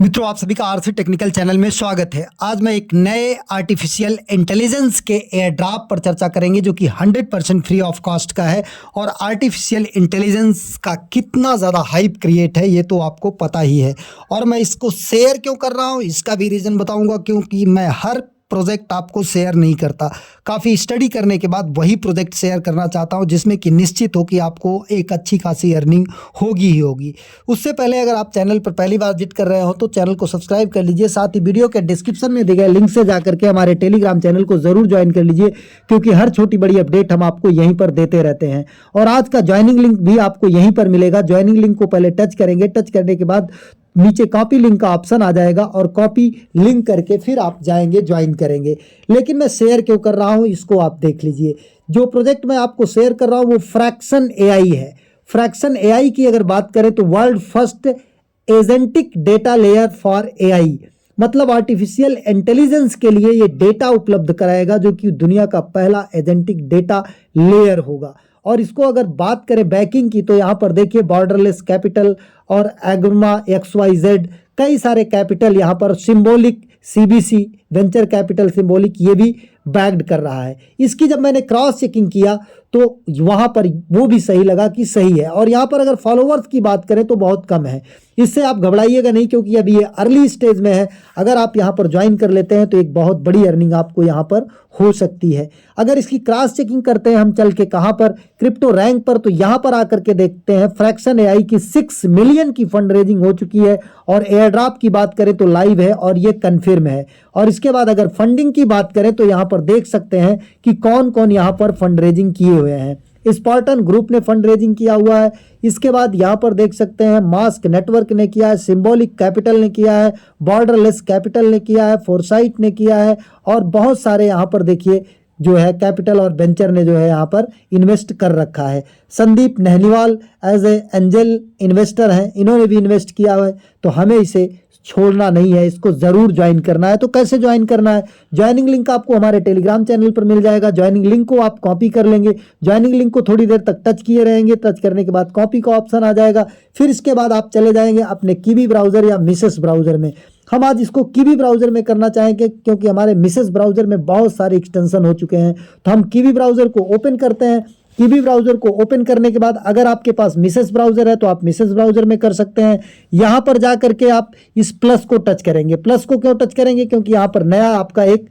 मित्रों, आप सभी का आरसी टेक्निकल चैनल में स्वागत है। आज मैं एक नए आर्टिफिशियल इंटेलिजेंस के एयर ड्रॉप पर चर्चा करेंगे जो कि 100% फ्री ऑफ कॉस्ट का है। और आर्टिफिशियल इंटेलिजेंस का कितना ज़्यादा हाइप क्रिएट है ये तो आपको पता ही है। और मैं इसको शेयर क्यों कर रहा हूँ इसका भी रीज़न बताऊँगा, क्योंकि मैं हर प्रोजेक्ट आपको शेयर नहीं करता। काफ़ी स्टडी करने के बाद वही प्रोजेक्ट शेयर करना चाहता हूं जिसमें कि निश्चित हो कि आपको एक अच्छी खासी अर्निंग होगी ही होगी। उससे पहले अगर आप चैनल पर पहली बार विजिट कर रहे हो तो चैनल को सब्सक्राइब कर लीजिए। साथ ही वीडियो के डिस्क्रिप्शन में दिए गए लिंक से जाकर के हमारे टेलीग्राम चैनल को ज़रूर ज्वाइन कर लीजिए, क्योंकि हर छोटी बड़ी अपडेट हम आपको यहीं पर देते रहते हैं। और आज का ज्वाइनिंग लिंक भी आपको यहीं पर मिलेगा। ज्वाइनिंग लिंक को पहले टच करेंगे, टच करने के बाद नीचे कॉपी लिंक का ऑप्शन आ जाएगा और कॉपी लिंक करके फिर आप जाएंगे ज्वाइन करेंगे। लेकिन मैं शेयर क्यों कर रहा हूं इसको आप देख लीजिए। जो प्रोजेक्ट मैं आपको शेयर कर रहा हूं वो फ्रैक्शन एआई है। फ्रैक्शन एआई की अगर बात करें तो world first agentic data layer for AI, मतलब आर्टिफिशियल इंटेलिजेंस के लिए ये डेटा उपलब्ध कराएगा जो कि दुनिया का पहला एजेंटिक डेटा लेयर होगा। और इसको अगर बात करें बैकिंग की तो यहाँ पर देखिए बॉर्डरलेस कैपिटल और एग्मा XYZ कई सारे कैपिटल यहाँ पर symbolic CBC venture capital symbolic ये भी बैक्ड कर रहा है। इसकी जब मैंने क्रॉस चेकिंग किया तो वहाँ पर वो भी सही लगा कि सही है। और यहाँ पर अगर फॉलोवर्स की बात करें तो बहुत कम है। इससे आप घबराइएगा नहीं, क्योंकि अभी ये अर्ली स्टेज में है। अगर आप यहाँ पर ज्वाइन कर लेते हैं तो एक बहुत बड़ी अर्निंग आपको यहाँ पर हो सकती है। अगर इसकी क्रॉस चेकिंग करते हैं हम चल के कहाँ पर, क्रिप्टो रैंक पर, तो यहाँ पर आकर के देखते हैं फ्रैक्शन एआई की 6 मिलियन की फंड रेजिंग हो चुकी है। और एयर ड्रॉप की बात करें तो लाइव है और ये कन्फर्म है। और इसके बाद अगर फंडिंग की बात करें तो यहाँ पर देख सकते हैं कि कौन कौन यहाँ पर फंड रेजिंग किए हुए हैं। स्पार्टन ग्रुप ने फंड रेजिंग किया हुआ है। इसके बाद यहाँ पर देख सकते हैं मास्क नेटवर्क ने किया है, सिंबॉलिक कैपिटल ने किया है, बॉर्डरलेस कैपिटल ने किया है, फोरसाइट ने किया है, और बहुत सारे यहाँ पर देखिए जो है कैपिटल और वेंचर ने जो है यहाँ पर इन्वेस्ट कर रखा है। Sandeep Nahliwal as an angel investor हैं, इन्होंने भी इन्वेस्ट किया हुआ है। तो हमें इसे छोड़ना नहीं है, इसको ज़रूर ज्वाइन करना है। तो कैसे ज्वाइन करना है? ज्वाइनिंग लिंक आपको हमारे टेलीग्राम चैनल पर मिल जाएगा। ज्वाइनिंग लिंक को आप कॉपी कर लेंगे। ज्वाइनिंग लिंक को थोड़ी देर तक टच किए रहेंगे। टच करने के बाद कॉपी का ऑप्शन आ जाएगा। फिर इसके बाद आप चले जाएंगे अपने कीवी ब्राउज़र या मिसेस ब्राउज़र में। हम आज इसको कीवी ब्राउज़र में करना चाहेंगे क्योंकि हमारे मिसेस ब्राउज़र में बहुत सारे एक्सटेंशन हो चुके हैं। तो हम कीवी ब्राउज़र को ओपन करते हैं। कीवी ब्राउज़र को ओपन करने के बाद अगर आपके पास मिसेस ब्राउज़र है तो आप मिसेस ब्राउज़र में कर सकते हैं। यहाँ पर जा करके आप इस प्लस को टच करेंगे। प्लस को क्यों टच करेंगे? क्योंकि यहाँ पर नया आपका एक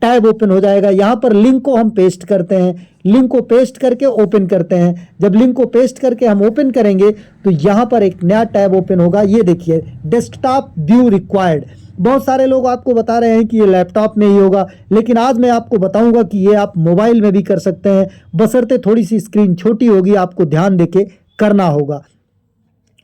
टैब ओपन हो जाएगा। यहाँ पर लिंक को हम पेस्ट करते हैं। लिंक को पेस्ट करके ओपन करते हैं। जब लिंक को पेस्ट करके हम ओपन करेंगे तो यहाँ पर एक नया टैब ओपन होगा। ये देखिए, डेस्कटॉप व्यू रिक्वायर्ड। बहुत सारे लोग आपको बता रहे हैं कि ये लैपटॉप में ही होगा, लेकिन आज मैं आपको बताऊंगा कि ये आप मोबाइल में भी कर सकते हैं, बशर्ते थोड़ी सी स्क्रीन छोटी होगी, आपको ध्यान देके करना होगा।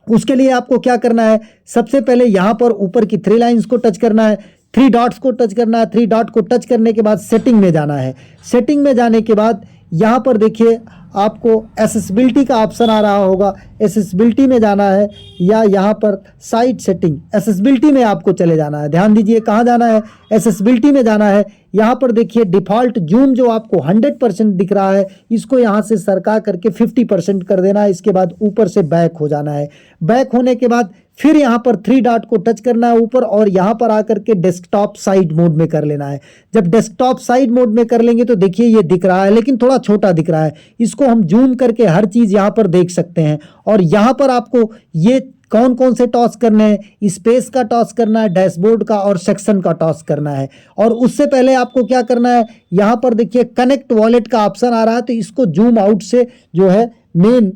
उसके लिए आपको क्या करना है? सबसे पहले यहाँ पर ऊपर की 3 लाइन्स को टच करना है, 3 डॉट्स को टच करना है। 3 डॉट को टच करने के बाद सेटिंग में जाना है। सेटिंग में जाने के बाद यहाँ पर देखिए आपको एसेसिबिलिटी का ऑप्शन आ रहा होगा। एसेसिबिलिटी में जाना है या यहाँ पर साइट सेटिंग, एसेसिबिलिटी में आपको चले जाना है। ध्यान दीजिए कहाँ जाना है, एसेसिबिलिटी में जाना है। यहाँ पर देखिए डिफ़ॉल्ट जूम जो आपको 100% दिख रहा है, इसको यहाँ से सरका करके 50% कर देना है। इसके बाद ऊपर से बैक हो जाना है। बैक होने के बाद फिर यहाँ पर 3 डॉट को टच करना है ऊपर, और यहाँ पर आकर के डेस्कटॉप साइड मोड में कर लेना है। जब डेस्कटॉप साइड मोड में कर लेंगे तो देखिए ये दिख रहा है, लेकिन थोड़ा छोटा दिख रहा है। इसको हम जूम करके हर चीज़ यहाँ पर देख सकते हैं। और यहाँ पर आपको ये कौन कौन से टॉस करने हैं, स्पेस का टॉस करना है, डैशबोर्ड का और सेक्शन का टॉस करना है। और उससे पहले आपको क्या करना है, यहाँ पर देखिए कनेक्ट वॉलेट का ऑप्शन आ रहा है, तो इसको जूम आउट से जो है मेन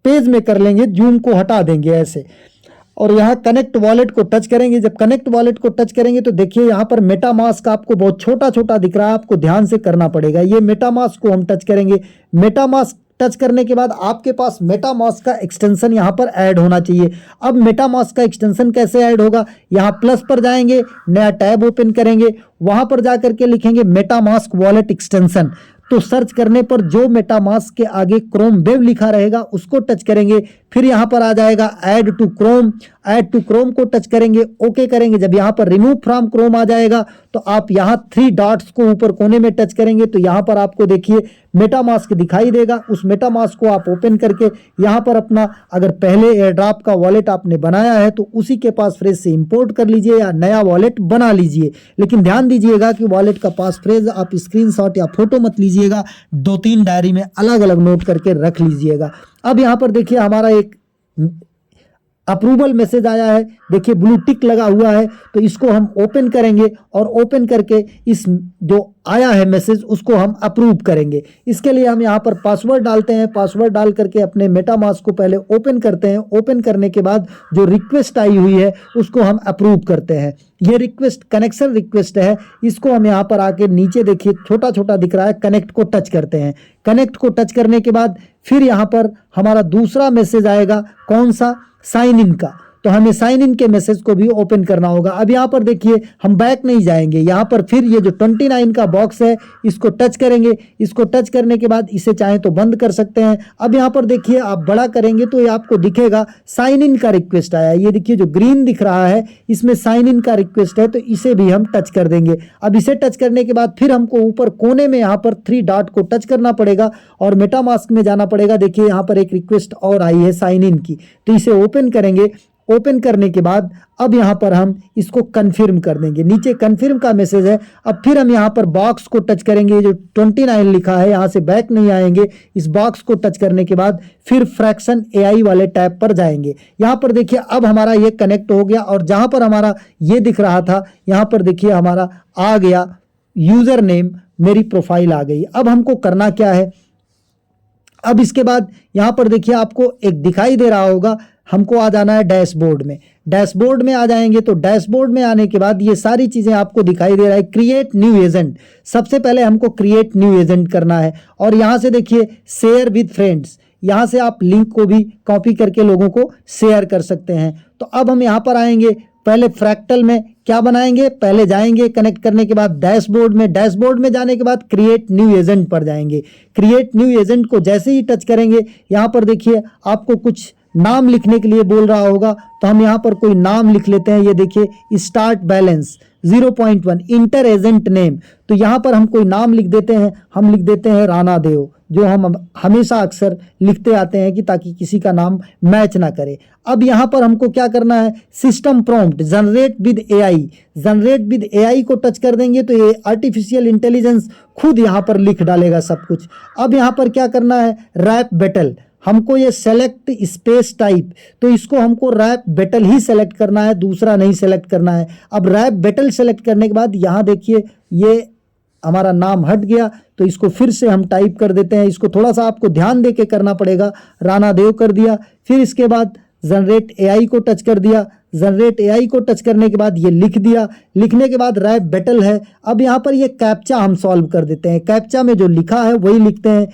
पेज में कर लेंगे, जूम को हटा देंगे ऐसे। और यहाँ कनेक्ट वॉलेट को टच करेंगे। जब कनेक्ट वॉलेट को टच करेंगे तो देखिए यहाँ पर मेटामास्क आपको बहुत छोटा छोटा दिख रहा है, आपको ध्यान से करना पड़ेगा। ये मेटामास्क को हम टच करेंगे। मेटामास्क टच करने के बाद आपके पास मेटामास्क का एक्सटेंशन यहाँ पर ऐड होना चाहिए। अब मेटामास्क का एक्सटेंशन कैसे ऐड होगा? यहाँ प्लस पर जाएंगे, नया टैब ओपन करेंगे, वहाँ पर जा करके लिखेंगे मेटामास्क वॉलेट एक्सटेंशन। तो सर्च करने पर जो मेटामास्क के आगे क्रोम वेब लिखा रहेगा उसको टच करेंगे। फिर यहाँ पर आ जाएगा add to Chrome, add to Chrome को टच करेंगे, ओके करेंगे। जब यहाँ पर रिमूव फ्रॉम क्रोम आ जाएगा तो आप यहाँ 3 डॉट्स को ऊपर कोने में टच करेंगे तो यहाँ पर आपको देखिए मेटामास्क दिखाई देगा। उस मेटामास्क को आप ओपन करके यहाँ पर अपना अगर पहले एयरड्रॉप का वॉलेट आपने बनाया है तो उसी के पास फ्रेज से इंपोर्ट कर लीजिए या नया वॉलेट बना लीजिए। लेकिन ध्यान दीजिएगा कि वॉलेट का पास फ्रेज आप स्क्रीनशॉट या फोटो मत लीजिएगा, 2-3 डायरी में अलग अलग नोट करके रख लीजिएगा। अब यहाँ पर देखिए हमारा एक अप्रूवल मैसेज आया है, देखिए ब्लू टिक लगा हुआ है, तो इसको हम ओपन करेंगे और ओपन करके इस जो आया है मैसेज उसको हम अप्रूव करेंगे। इसके लिए हम यहाँ पर पासवर्ड डालते हैं, पासवर्ड डाल करके अपने मेटामास्क को पहले ओपन करते हैं। ओपन करने के बाद जो रिक्वेस्ट आई हुई है उसको हम अप्रूव करते हैं। ये रिक्वेस्ट कनेक्शन रिक्वेस्ट है, इसको हम यहाँ पर आके नीचे देखिए छोटा छोटा दिख रहा है, कनेक्ट को टच करते हैं। कनेक्ट को टच करने के बाद फिर यहाँ पर हमारा दूसरा मैसेज आएगा, कौन सा, साइन इन का। तो हमें साइन इन के मैसेज को भी ओपन करना होगा। अब यहाँ पर देखिए हम बैक नहीं जाएंगे, यहाँ पर फिर ये जो 29 का बॉक्स है इसको टच करेंगे। इसको टच करने के बाद इसे चाहे तो बंद कर सकते हैं। अब यहाँ पर देखिए आप बड़ा करेंगे तो ये आपको दिखेगा साइन इन का रिक्वेस्ट आया। ये देखिए जो ग्रीन दिख रहा है इसमें साइन इन का रिक्वेस्ट है, तो इसे भी हम टच कर देंगे। अब इसे टच करने के बाद फिर हमको ऊपर कोने में यहाँ पर 3 डॉट को टच करना पड़ेगा और मेटामास्क में जाना पड़ेगा। देखिए यहाँ पर एक रिक्वेस्ट और आई है साइन इन की, तो इसे ओपन करेंगे। ओपन करने के बाद अब यहाँ पर हम इसको कन्फर्म कर देंगे। नीचे कन्फर्म का मैसेज है। अब फिर हम यहाँ पर बॉक्स को टच करेंगे, जो 29 लिखा है, यहाँ से बैक नहीं आएंगे। इस बॉक्स को टच करने के बाद फिर फ्रैक्शन एआई वाले टैब पर जाएंगे। यहाँ पर देखिए अब हमारा ये कनेक्ट हो गया और जहाँ पर हमारा ये दिख रहा था यहाँ पर देखिए हमारा आ गया यूजर नेम, मेरी प्रोफाइल आ गई। अब हमको करना क्या है, अब इसके बाद यहाँ पर देखिए आपको एक दिखाई दे रहा होगा, हमको आ जाना है डैशबोर्ड में। डैशबोर्ड में आ जाएंगे तो डैशबोर्ड में आने के बाद ये सारी चीज़ें आपको दिखाई दे रहा है। क्रिएट न्यू एजेंट, सबसे पहले हमको क्रिएट न्यू एजेंट करना है और यहाँ से देखिए शेयर विद फ्रेंड्स, यहाँ से आप लिंक को भी कॉपी करके लोगों को शेयर कर सकते हैं। तो अब हम यहाँ पर आएंगे, पहले फ्रैक्टल में क्या बनाएंगे, पहले जाएंगे कनेक्ट करने के बाद डैशबोर्ड में। डैशबोर्ड में जाने के बाद क्रिएट न्यू एजेंट पर जाएंगे। क्रिएट न्यू एजेंट को जैसे ही टच करेंगे यहाँ पर देखिए आपको कुछ नाम लिखने के लिए बोल रहा होगा, तो हम यहाँ पर कोई नाम लिख लेते हैं। ये देखिए start balance 0.1, inter agent name, तो यहाँ पर हम कोई नाम लिख देते हैं। हम लिख देते हैं राणा देव, जो हम हमेशा अक्सर लिखते आते हैं कि ताकि किसी का नाम मैच ना करे। अब यहाँ पर हमको क्या करना है, system prompt generate with AI, generate with AI को टच कर देंगे तो ये आर्टिफिशियल इंटेलिजेंस खुद यहाँ पर लिख डालेगा सब कुछ। अब यहाँ पर क्या करना है, रैप बैटल, हमको ये सेलेक्ट स्पेस टाइप, तो इसको हमको रैप बैटल ही सेलेक्ट करना है, दूसरा नहीं सेलेक्ट करना है। अब रैप बैटल सेलेक्ट करने के बाद यहाँ देखिए ये हमारा नाम हट गया, तो इसको फिर से हम टाइप कर देते हैं। इसको थोड़ा सा आपको ध्यान दे के करना पड़ेगा। राणा देव कर दिया, फिर इसके बाद जनरेट एआई को टच कर दिया। जनरेट एआई को टच करने के बाद ये लिख दिया। लिखने के बाद रैप बैटल है। अब यहाँ पर ये कैप्चा हम सॉल्व कर देते हैं। कैप्चा में जो लिखा है वही लिखते हैं,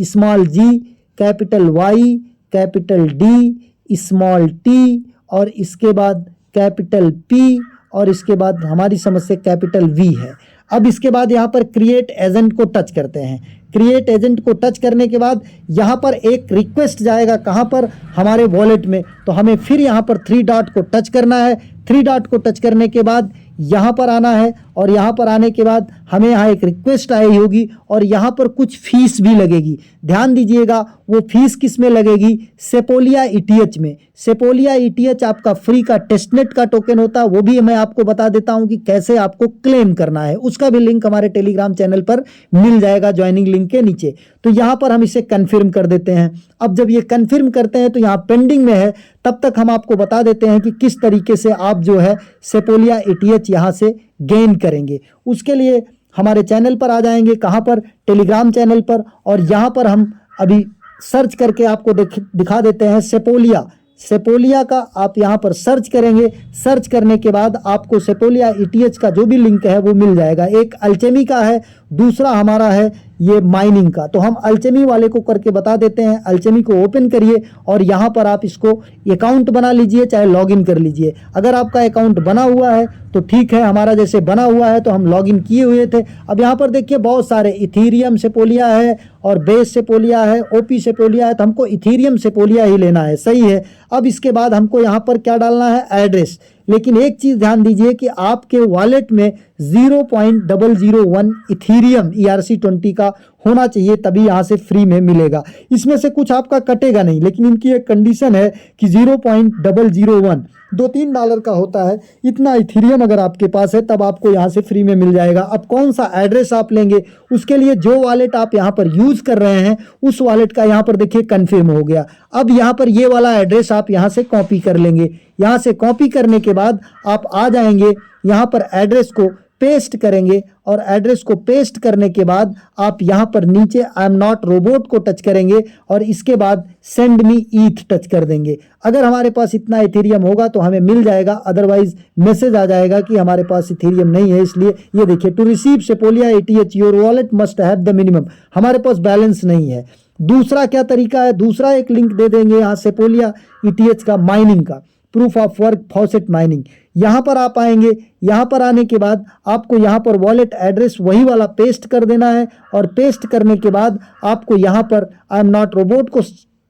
small G, capital Y, capital D, small T और इसके बाद कैपिटल पी और इसके बाद हमारी समझ से कैपिटल वी है। अब इसके बाद यहाँ पर क्रिएट एजेंट को टच करते हैं। क्रिएट एजेंट को टच करने के बाद यहाँ पर एक रिक्वेस्ट जाएगा, कहाँ पर, हमारे वॉलेट में। तो हमें फिर यहाँ पर 3 डॉट को टच करना है। 3 डॉट को टच करने के बाद यहाँ पर आना है और यहाँ पर आने के बाद हमें यहाँ एक रिक्वेस्ट आई होगी और यहाँ पर कुछ फीस भी लगेगी। ध्यान दीजिएगा वो फीस किस में लगेगी, सेपोलिया ईटीएच में। सेपोलिया ईटीएच आपका फ्री का टेस्टनेट का टोकन होता है, वो भी मैं आपको बता देता हूँ कि कैसे आपको क्लेम करना है। उसका भी लिंक हमारे टेलीग्राम चैनल पर मिल जाएगा ज्वाइनिंग लिंक के नीचे। तो यहाँ पर हम इसे कन्फर्म कर देते हैं। अब जब ये कन्फर्म करते हैं तो यहाँ पेंडिंग में है, तब तक हम आपको बता देते हैं कि किस तरीके से आप जो है सेपोलिया ईटीएच यहाँ से गेन करेंगे। उसके लिए हमारे चैनल पर आ जाएंगे, कहाँ पर, टेलीग्राम चैनल पर, और यहाँ पर हम अभी सर्च करके आपको दिखा देते हैं सेपोलिया। सेपोलिया का आप यहाँ पर सर्च करेंगे। सर्च करने के बाद आपको सेपोलिया ईटीएच का जो भी लिंक है वो मिल जाएगा। एक अल्चेमी का है, दूसरा हमारा है ये माइनिंग का। तो हम अल्चेमी वाले को करके बता देते हैं। अल्चेमी को ओपन करिए और यहाँ पर आप इसको अकाउंट बना लीजिए, चाहे लॉगिन कर लीजिए। अगर आपका अकाउंट बना हुआ है तो ठीक है, हमारा जैसे बना हुआ है तो हम लॉगिन किए हुए थे। अब यहाँ पर देखिए बहुत सारे इथीरियम सेपोलिया है और बेस सेपोलिया है, ओपी सेपोलिया है, तो हमको इथीरियम सेपोलिया ही लेना है, सही है। अब इसके बाद हमको यहाँ पर क्या डालना है, एड्रेस। लेकिन एक चीज़ ध्यान दीजिए कि आपके वॉलेट में 0.001 इथीरियम ERC20 का होना चाहिए, तभी यहाँ से फ्री में मिलेगा। इसमें से कुछ आपका कटेगा नहीं, लेकिन इनकी एक कंडीशन है कि 0.001 $2-3 का होता है। इतना इथीरियम अगर आपके पास है तब आपको यहाँ से फ्री में मिल जाएगा। अब कौन सा एड्रेस आप लेंगे, उसके लिए जो वॉलेट आप यहाँ पर यूज़ कर रहे हैं उस वॉलेट का यहाँ पर देखिए कन्फर्म हो गया। अब यहाँ पर ये वाला एड्रेस आप यहाँ से कॉपी कर लेंगे। यहाँ से कॉपी करने के बाद आप आ जाएंगे, यहाँ पर एड्रेस को पेस्ट करेंगे और एड्रेस को पेस्ट करने के बाद आप यहाँ पर नीचे आई एम नॉट रोबोट को टच करेंगे और इसके बाद सेंड मी ईथ टच कर देंगे। अगर हमारे पास इतना इथेरियम होगा तो हमें मिल जाएगा, अदरवाइज मैसेज आ जाएगा कि हमारे पास इथेरियम नहीं है। इसलिए ये देखिए, to receive Sepolia ETH your wallet must have the minimum, हमारे पास बैलेंस नहीं है। दूसरा क्या तरीका है, दूसरा एक लिंक दे देंगे यहाँ सेपोलिया ETH का माइनिंग का, proof of work faucet mining. यहाँ पर आप आएंगे, यहाँ पर आने के बाद आपको यहाँ पर वॉलेट एड्रेस वही वाला पेस्ट कर देना है और पेस्ट करने के बाद आपको यहाँ पर आई एम नॉट रोबोट को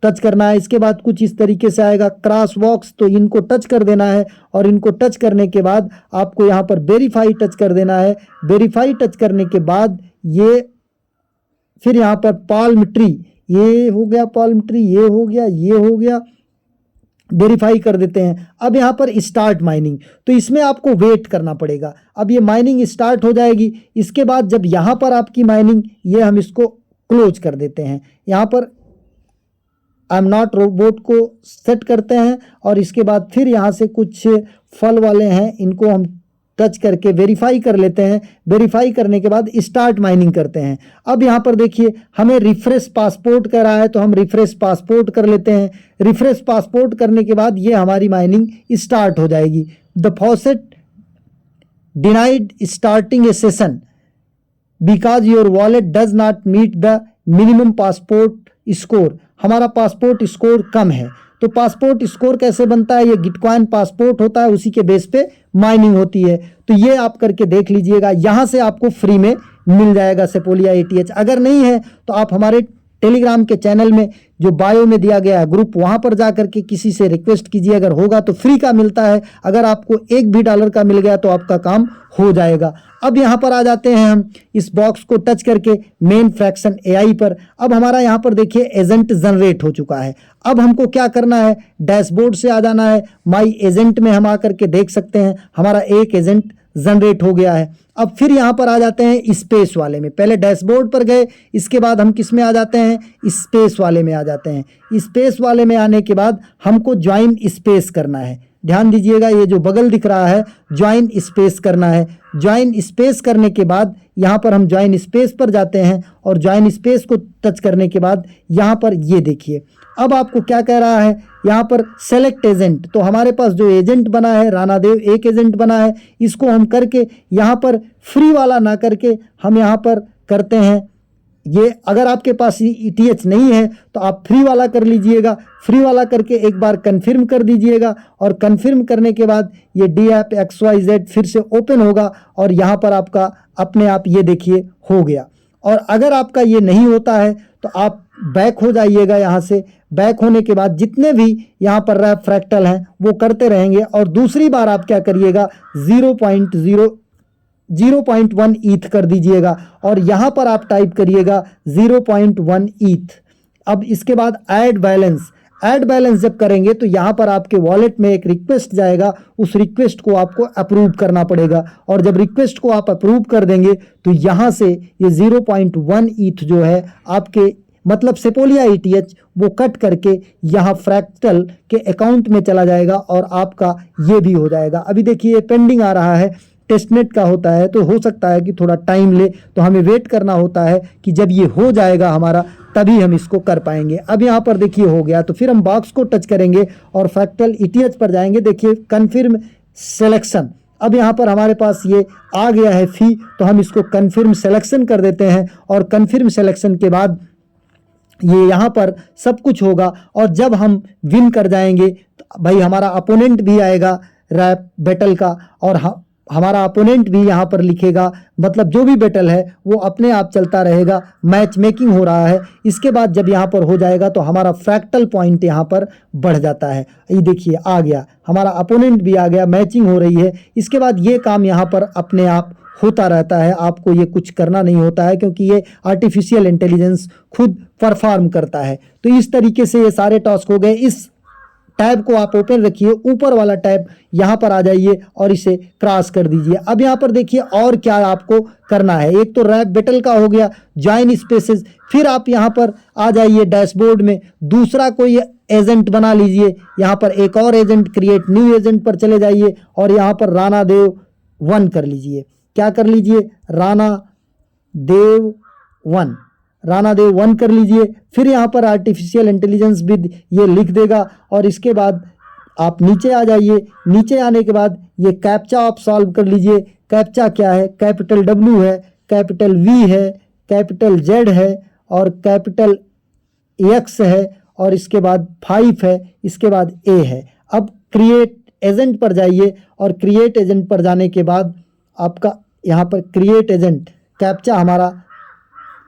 टच करना है। इसके बाद कुछ इस तरीके से आएगा क्रॉस बॉक्स, तो इनको टच कर देना है और इनको टच करने के बाद आपको यहाँ पर वेरीफाई टच कर देना है। वेरीफाई टच करने के बाद ये फिर यहाँ पर पाल्म ट्री, ये हो गया पाल्म ट्री, ये हो गया, ये हो गया, वेरीफाई कर देते हैं। अब यहाँ पर स्टार्ट माइनिंग, तो इसमें आपको वेट करना पड़ेगा। अब ये माइनिंग स्टार्ट हो जाएगी। इसके बाद जब यहाँ पर आपकी माइनिंग, ये हम इसको क्लोज कर देते हैं। यहाँ पर आई एम नॉट रोबोट को सेट करते हैं और इसके बाद फिर यहाँ से कुछ फल वाले हैं, इनको हम टच करके वेरीफाई कर लेते हैं। वेरीफाई करने के बाद स्टार्ट माइनिंग करते हैं। अब यहाँ पर देखिए हमें रिफ्रेश पासपोर्ट कर रहा है, तो हम रिफ्रेश पासपोर्ट कर लेते हैं। रिफ्रेश पासपोर्ट करने के बाद ये हमारी माइनिंग स्टार्ट हो जाएगी। The faucet denied starting a session because your wallet does not meet the minimum passport score, हमारा पासपोर्ट स्कोर कम है। तो पासपोर्ट स्कोर कैसे बनता है, ये गिटकॉइन पासपोर्ट होता है, उसी के बेस पे माइनिंग होती है। तो ये आप करके देख लीजिएगा, यहाँ से आपको फ्री में मिल जाएगा सेपोलिया ETH। अगर नहीं है तो आप हमारे टेलीग्राम के चैनल में जो बायो में दिया गया है ग्रुप, वहाँ पर जा करके किसी से रिक्वेस्ट कीजिए, अगर होगा तो फ्री का मिलता है। अगर आपको $1 का मिल गया तो आपका काम हो जाएगा। अब यहाँ पर आ जाते हैं हम इस बॉक्स को टच करके मेन फ्रैक्शन AI पर। अब हमारा यहाँ पर देखिए एजेंट जनरेट हो चुका है। अब हमको क्या करना है, डैशबोर्ड से आ जाना है। माई एजेंट में हम आकर के देख सकते हैं हमारा एक एजेंट जनरेट हो गया है। अब फिर यहाँ पर आ जाते हैं स्पेस वाले में। पहले डैशबोर्ड पर गए, इसके बाद हम किस में आ जाते हैं, स्पेस वाले में आ जाते हैं। स्पेस वाले में आने के बाद हमको ज्वाइन स्पेस करना है। ध्यान दीजिएगा, ये जो बगल दिख रहा है ज्वाइन स्पेस करना है। ज्वाइन स्पेस करने के बाद यहाँ पर हम ज्वाइन स्पेस पर जाते हैं और ज्वाइन स्पेस को टच करने के बाद यहाँ पर ये देखिए, अब आपको क्या कह रहा है, यहाँ पर सेलेक्ट एजेंट। तो हमारे पास जो एजेंट बना है राणा देव, एक एजेंट बना है, इसको हम करके यहाँ पर फ्री वाला ना करके हम यहाँ पर करते हैं ये। अगर आपके पास ETH नहीं है तो आप फ्री वाला कर लीजिएगा। फ्री वाला करके एक बार कन्फर्म कर दीजिएगा और कन्फर्म करने के बाद ये DApp XYZ फिर से ओपन होगा और यहाँ पर आपका अपने आप ये देखिए हो गया। और अगर आपका ये नहीं होता है तो आप बैक हो जाइएगा। यहाँ से बैक होने के बाद जितने भी यहाँ पर रैप फ्रैक्टल हैं वो करते रहेंगे और दूसरी बार आप क्या करिएगा, 0.1 ETH कर दीजिएगा और यहाँ पर आप टाइप करिएगा 0.1 ETH। अब इसके बाद ऐड बैलेंस, ऐड बैलेंस जब करेंगे तो यहाँ पर आपके वॉलेट में एक रिक्वेस्ट जाएगा, उस रिक्वेस्ट को आपको अप्रूव करना पड़ेगा और जब रिक्वेस्ट को आप अप्रूव कर देंगे तो यहाँ से ये 0.1 ETH जो है आपके मतलब सेपोलिया ETH वो कट करके यहाँ फ्रैक्टल के अकाउंट में चला जाएगा और आपका ये भी हो जाएगा। अभी देखिए पेंडिंग आ रहा है, टेस्टनेट का होता है तो हो सकता है कि थोड़ा टाइम ले, तो हमें वेट करना होता है कि जब ये हो जाएगा हमारा तभी हम इसको कर पाएंगे। अब यहाँ पर देखिए हो गया, तो फिर हम बॉक्स को टच करेंगे और फ्रैक्टल ETH पर जाएंगे। देखिए कन्फर्म सिलेक्शन, अब यहाँ पर हमारे पास ये आ गया है फ़ी, तो हम इसको कन्फर्म सिलेक्शन कर देते हैं और कन्फर्म सिलेक्शन के बाद ये यहाँ पर सब कुछ होगा। और जब हम विन कर जाएंगे तो भाई हमारा अपोनेंट भी आएगा रैप बैटल का, और हमारा अपोनेंट भी यहाँ पर लिखेगा, मतलब जो भी बैटल है वो अपने आप चलता रहेगा, मैच मेकिंग हो रहा है। इसके बाद जब यहाँ पर हो जाएगा तो हमारा फ्रैक्टल पॉइंट यहाँ पर बढ़ जाता है। ये देखिए आ गया, हमारा अपोनेंट भी आ गया, मैचिंग हो रही है। इसके बाद ये काम यहाँ पर अपने आप होता रहता है, आपको ये कुछ करना नहीं होता है, क्योंकि ये आर्टिफिशियल इंटेलिजेंस खुद परफॉर्म करता है। तो इस तरीके से ये सारे टास्क हो गए। इस टैब को आप ओपन रखिए, ऊपर वाला टैब यहाँ पर आ जाइए और इसे क्रॉस कर दीजिए। अब यहाँ पर देखिए और क्या आपको करना है। एक तो रैप बैटल का हो गया, ज्वाइन स्पेसेस, फिर आप यहाँ पर आ जाइए डैशबोर्ड में, दूसरा कोई एजेंट बना लीजिए। यहाँ पर एक और एजेंट, क्रिएट न्यू एजेंट पर चले जाइए और यहाँ पर राणा देव 1 कर लीजिए। क्या कर लीजिए? राणा देव 1 कर लीजिए। फिर यहाँ पर आर्टिफिशियल इंटेलिजेंस विद ये लिख देगा और इसके बाद आप नीचे आ जाइए। नीचे आने के बाद ये कैप्चा आप सॉल्व कर लीजिए। कैप्चा क्या है? कैपिटल W है, कैपिटल V है, कैपिटल Z है और कैपिटल X है और इसके बाद 5 है, इसके बाद A है। अब क्रिएट एजेंट पर जाइए और क्रिएट एजेंट पर जाने के बाद आपका यहाँ पर क्रिएट एजेंट कैप्चा हमारा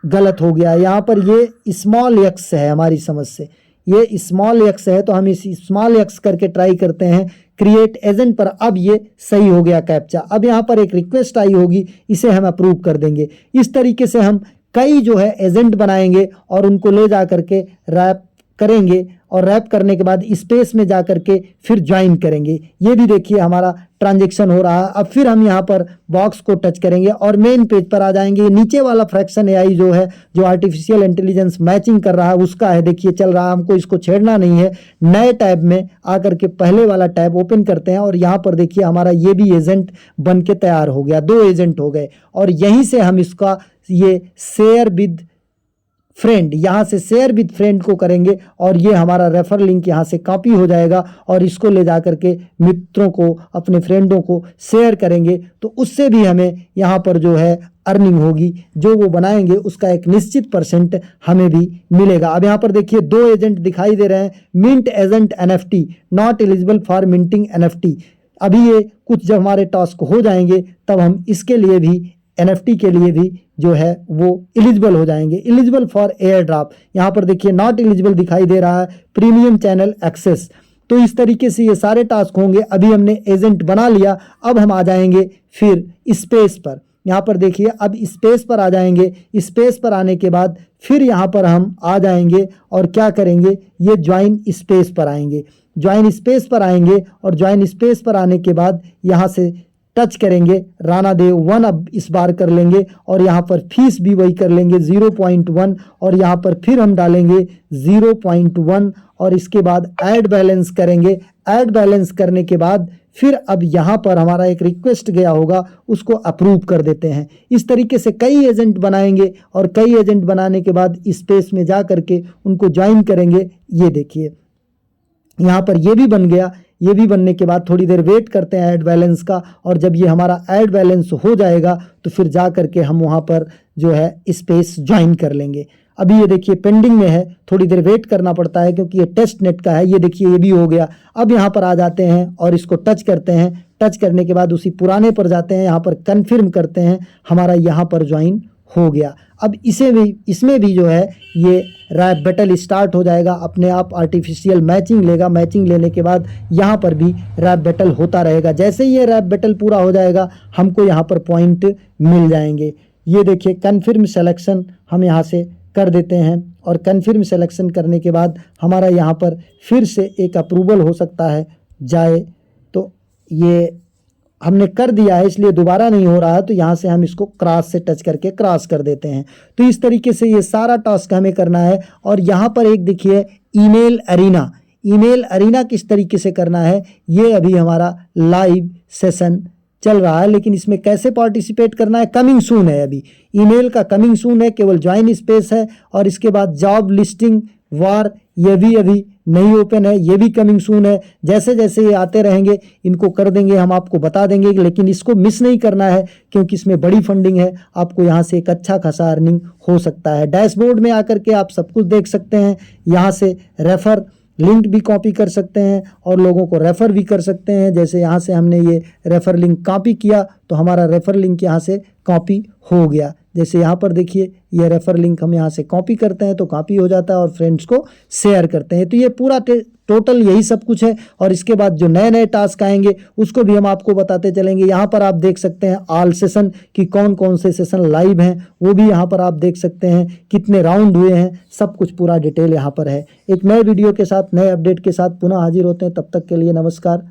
गलत हो गया है। यहाँ पर ये स्मॉल x है, हमारी समझ से ये स्मॉल x है, तो हम इस स्मॉल x करके ट्राई करते हैं क्रिएट एजेंट पर। अब ये सही हो गया कैप्चा। अब यहाँ पर एक रिक्वेस्ट आई होगी, इसे हम अप्रूव कर देंगे। इस तरीके से हम कई जो है एजेंट बनाएंगे और उनको ले जा करके रैप करेंगे और रैप करने के बाद स्पेस में जा करके फिर ज्वाइन करेंगे। ये भी देखिए हमारा ट्रांजैक्शन हो रहा है। अब फिर हम यहाँ पर बॉक्स को टच करेंगे और मेन पेज पर आ जाएंगे। नीचे वाला फ्रैक्शन एआई जो है, जो आर्टिफिशियल इंटेलिजेंस मैचिंग कर रहा है, उसका है। देखिए चल रहा है, हमको इसको छेड़ना नहीं है। नए टैब में आकर के पहले वाला टैब ओपन करते हैं और यहाँ पर देखिए हमारा ये भी एजेंट बन के तैयार हो गया। 2 एजेंट हो गए और यहीं से हम इसका ये शेयर विद फ्रेंड, यहाँ से शेयर विद फ्रेंड को करेंगे और ये हमारा रेफर लिंक यहाँ से कॉपी हो जाएगा और इसको ले जा करके मित्रों को, अपने फ्रेंडों को शेयर करेंगे, तो उससे भी हमें यहाँ पर जो है अर्निंग होगी। जो वो बनाएंगे उसका एक निश्चित % हमें भी मिलेगा। अब यहाँ पर देखिए 2 एजेंट दिखाई दे रहे हैं। Mint agent NFT not eligible for minting NFT। अभी ये कुछ जब हमारे टास्क हो जाएंगे तब हम इसके लिए भी, NFT के लिए भी जो है वो एलिजिबल हो जाएंगे। एलिजिबल फॉर एयर ड्रॉप, यहाँ पर देखिए नॉट एलिजिबल दिखाई दे रहा है। Premium channel access. तो इस तरीके से ये सारे टास्क होंगे। अभी हमने एजेंट बना लिया, अब हम आ जाएंगे फिर स्पेस पर। यहाँ पर देखिए अब स्पेस पर आ जाएंगे। स्पेस पर आने के बाद फिर यहाँ पर हम आ जाएंगे और क्या करेंगे, ये ज्वाइन स्पेस पर आएंगे। ज्वाइन स्पेस पर आएंगे और ज्वाइन स्पेस पर आने के बाद यहाँ से टच करेंगे, राणा देव 1 अब इस बार कर लेंगे और यहाँ पर फीस भी वही कर लेंगे 0.1 और यहाँ पर फिर हम डालेंगे 0.1 और इसके बाद ऐड बैलेंस करेंगे। ऐड बैलेंस करने के बाद फिर अब यहाँ पर हमारा एक रिक्वेस्ट गया होगा, उसको अप्रूव कर देते हैं। इस तरीके से कई एजेंट बनाएंगे और कई एजेंट बनाने के बाद स्पेस में जा करके उनको ज्वाइन करेंगे। ये देखिए यहाँ पर ये भी बन गया। ये भी बनने के बाद थोड़ी देर वेट करते हैं ऐड बैलेंस का, और जब ये हमारा ऐड बैलेंस हो जाएगा तो फिर जा करके हम वहाँ पर जो है स्पेस ज्वाइन कर लेंगे। अभी ये देखिए पेंडिंग में है, थोड़ी देर वेट करना पड़ता है क्योंकि ये टेस्ट नेट का है। ये देखिए ये भी हो गया। अब यहाँ पर आ जाते हैं और इसको टच करते हैं। टच करने के बाद उसी पुराने पर जाते हैं, यहाँ पर कन्फर्म करते हैं, हमारा यहाँ पर ज्वाइन हो गया। अब इसमें भी जो है ये रैप बैटल स्टार्ट हो जाएगा, अपने आप आर्टिफिशियल मैचिंग लेगा। मैचिंग लेने के बाद यहाँ पर भी रैप बैटल होता रहेगा। जैसे ही ये रैप बैटल पूरा हो जाएगा हमको यहाँ पर पॉइंट मिल जाएंगे। ये देखिए कन्फर्म सिलेक्शन हम यहाँ से कर देते हैं और कन्फर्म सिलेक्शन करने के बाद हमारा यहाँ पर फिर से एक अप्रूवल हो सकता है जाए, तो ये हमने कर दिया है इसलिए दोबारा नहीं हो रहा है, तो यहाँ से हम इसको क्रॉस से टच करके क्रॉस कर देते हैं। तो इस तरीके से ये सारा टास्क हमें करना है। और यहाँ पर एक देखिए ईमेल अरीना, ईमेल अरीना किस तरीके से करना है, ये अभी हमारा लाइव सेशन चल रहा है, लेकिन इसमें कैसे पार्टिसिपेट करना है कमिंग सून है। अभी ईमेल का कमिंग सून है, केवल ज्वाइन स्पेस है और इसके बाद जॉब लिस्टिंग वार, ये भी अभी नहीं ओपन है, ये भी कमिंग सून है। जैसे जैसे ये आते रहेंगे इनको कर देंगे, हम आपको बता देंगे, लेकिन इसको मिस नहीं करना है क्योंकि इसमें बड़ी फंडिंग है। आपको यहाँ से एक अच्छा खासा अर्निंग हो सकता है। डैशबोर्ड में आकर के आप सब कुछ देख सकते हैं। यहाँ से रेफर लिंक भी कॉपी कर सकते हैं और लोगों को रेफ़र भी कर सकते हैं। जैसे यहाँ से हमने ये रेफ़र लिंक कॉपी किया तो हमारा रेफ़र लिंक यहाँ से कॉपी हो गया। जैसे यहाँ पर देखिए ये रेफ़र लिंक हम यहाँ से कॉपी करते हैं तो कॉपी हो जाता है और फ्रेंड्स को शेयर करते हैं। तो ये पूरा टोटल यही सब कुछ है। और इसके बाद जो नए नए टास्क आएंगे उसको भी हम आपको बताते चलेंगे। यहाँ पर आप देख सकते हैं ऑल सेशन कि कौन कौन से सेशन लाइव हैं, वो भी यहाँ पर आप देख सकते हैं, कितने राउंड हुए हैं, सब कुछ पूरा डिटेल यहाँ पर है। एक नए वीडियो के साथ, नए अपडेट के साथ पुनः हाजिर होते हैं। तब तक के लिए नमस्कार।